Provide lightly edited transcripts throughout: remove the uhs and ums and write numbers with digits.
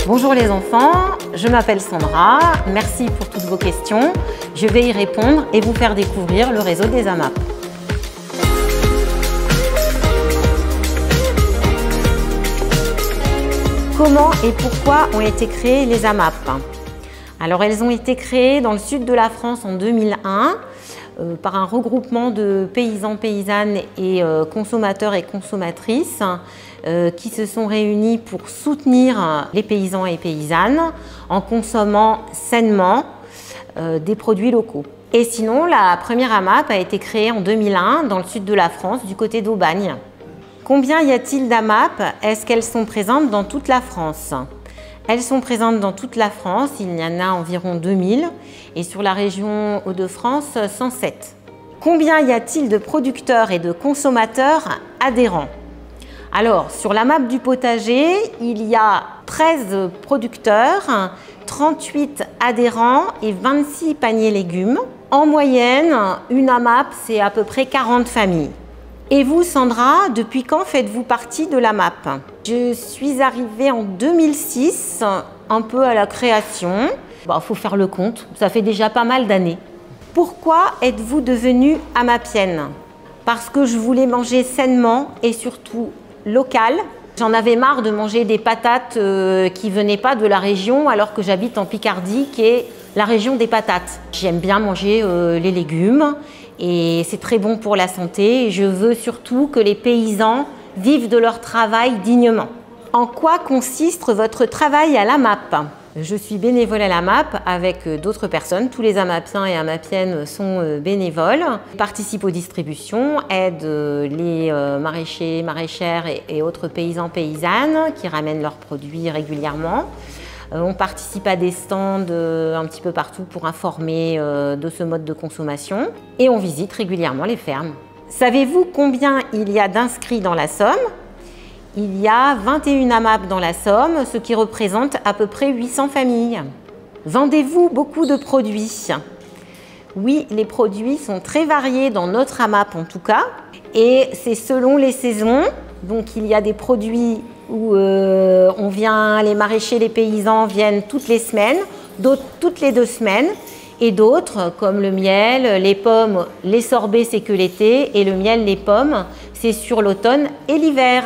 Bonjour les enfants, je m'appelle Sandra, merci pour toutes vos questions. Je vais y répondre et vous faire découvrir le réseau des AMAP. Comment et pourquoi ont été créées les AMAP? Alors elles ont été créées dans le sud de la France en 2001 par un regroupement de paysans, paysannes et consommateurs et consommatrices qui se sont réunis pour soutenir les paysans et paysannes en consommant sainement des produits locaux. Et sinon, la première AMAP a été créée en 2001 dans le sud de la France, du côté d'Aubagne. Combien y a-t-il d'AMAP? Est-ce qu'elles sont présentes dans toute la France? Elles sont présentes dans toute la France, il y en a environ 2000 et sur la région Hauts-de-France, 107. Combien y a-t-il de producteurs et de consommateurs adhérents? Alors, sur l'AMAP du potager, il y a 13 producteurs, 38 adhérents et 26 paniers légumes. En moyenne, une AMAP, c'est à peu près 40 familles. Et vous, Sandra, depuis quand faites-vous partie de l'AMAP? Je suis arrivée en 2006, un peu à la création. Bon, faut faire le compte, ça fait déjà pas mal d'années. Pourquoi êtes-vous devenue AMAPienne? Parce que je voulais manger sainement et surtout local. J'en avais marre de manger des patates qui ne venaient pas de la région alors que j'habite en Picardie, qui est la région des patates. J'aime bien manger les légumes et c'est très bon pour la santé. Je veux surtout que les paysans vivent de leur travail dignement. En quoi consiste votre travail à l'AMAP? Je suis bénévole à l'AMAP avec d'autres personnes. Tous les AMAPiens et AMAPiennes sont bénévoles, participent aux distributions, aident les maraîchers, maraîchères et autres paysans, paysannes qui ramènent leurs produits régulièrement. On participe à des stands un petit peu partout pour informer de ce mode de consommation et on visite régulièrement les fermes. Savez-vous combien il y a d'inscrits dans la Somme? Il y a 21 AMAP dans la Somme, ce qui représente à peu près 800 familles. Vendez-vous beaucoup de produits? Oui, les produits sont très variés dans notre AMAP en tout cas, et c'est selon les saisons. Donc il y a des produits où les maraîchers, les paysans viennent toutes les semaines, d'autres toutes les 2 semaines, et d'autres comme le miel, les pommes, les sorbets c'est que l'été, et le miel, les pommes, c'est sur l'automne et l'hiver.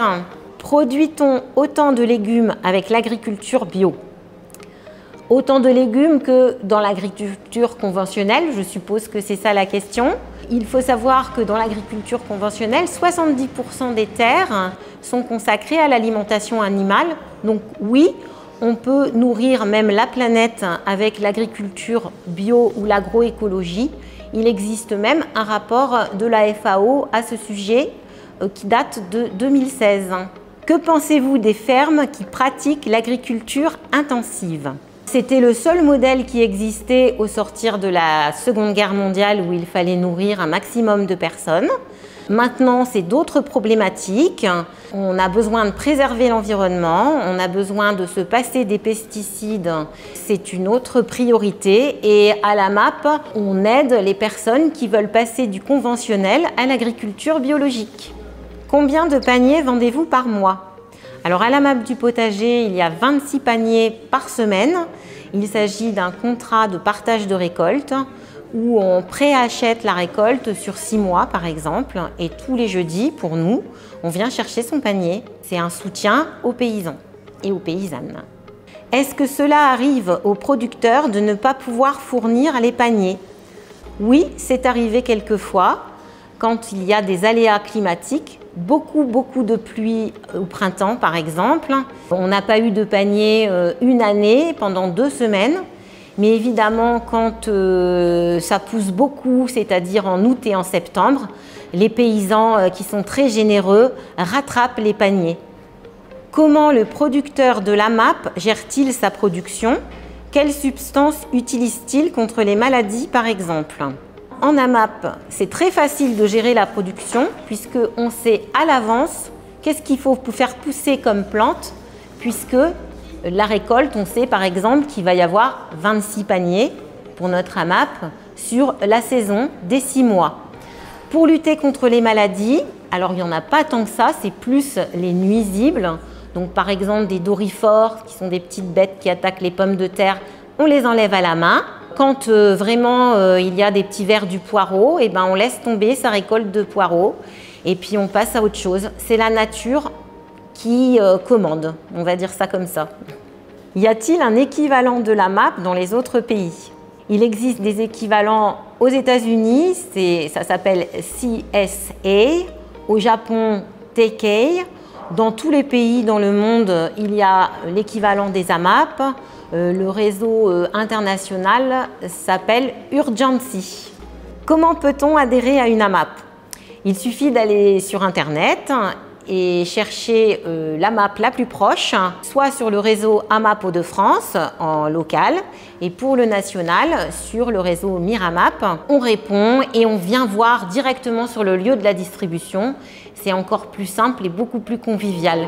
Produit-on autant de légumes avec l'agriculture bio? Autant de légumes que dans l'agriculture conventionnelle, je suppose que c'est ça la question. Il faut savoir que dans l'agriculture conventionnelle, 70% des terres sont consacrées à l'alimentation animale. Donc oui, on peut nourrir même la planète avec l'agriculture bio ou l'agroécologie. Il existe même un rapport de la FAO à ce sujet qui date de 2016. Que pensez-vous des fermes qui pratiquent l'agriculture intensive? C'était le seul modèle qui existait au sortir de la Seconde Guerre mondiale où il fallait nourrir un maximum de personnes. Maintenant, c'est d'autres problématiques. On a besoin de préserver l'environnement, on a besoin de se passer des pesticides. C'est une autre priorité et à l'AMAP, on aide les personnes qui veulent passer du conventionnel à l'agriculture biologique. Combien de paniers vendez-vous par mois? Alors à l'AMAP du potager, il y a 26 paniers par semaine. Il s'agit d'un contrat de partage de récolte où on préachète la récolte sur 6 mois par exemple. Et tous les jeudis, pour nous, on vient chercher son panier. C'est un soutien aux paysans et aux paysannes. Est-ce que cela arrive aux producteurs de ne pas pouvoir fournir les paniers? Oui, c'est arrivé quelquefois quand il y a des aléas climatiques. Beaucoup de pluie au printemps par exemple. On n'a pas eu de panier une année pendant 2 semaines. Mais évidemment quand ça pousse beaucoup, c'est-à-dire en août et en septembre, les paysans qui sont très généreux rattrapent les paniers. Comment le producteur de l'AMAP gère-t-il sa production? Quelles substances utilise-t-il contre les maladies par exemple? En AMAP, c'est très facile de gérer la production puisqu'on sait à l'avance qu'est-ce qu'il faut faire pousser comme plante, puisque la récolte, on sait par exemple qu'il va y avoir 26 paniers pour notre AMAP sur la saison des 6 mois. Pour lutter contre les maladies, alors il n'y en a pas tant que ça, c'est plus les nuisibles. Donc par exemple des dorifores, qui sont des petites bêtes qui attaquent les pommes de terre, on les enlève à la main. Quand vraiment il y a des petits vers du poireau, et ben, on laisse tomber sa récolte de poireaux et puis on passe à autre chose. C'est la nature qui commande, on va dire ça comme ça. Y a-t-il un équivalent de la MAP dans les autres pays? Il existe des équivalents aux États-Unis, ça s'appelle CSA, au Japon TK. Dans tous les pays dans le monde, il y a l'équivalent des AMAP. Le réseau international s'appelle Urgency. Comment peut-on adhérer à une AMAP? Il suffit d'aller sur Internet et chercher l'AMAP la plus proche, soit sur le réseau AMAP Hauts-de-France en local et pour le national sur le réseau Miramap. On répond et on vient voir directement sur le lieu de la distribution. C'est encore plus simple et beaucoup plus convivial.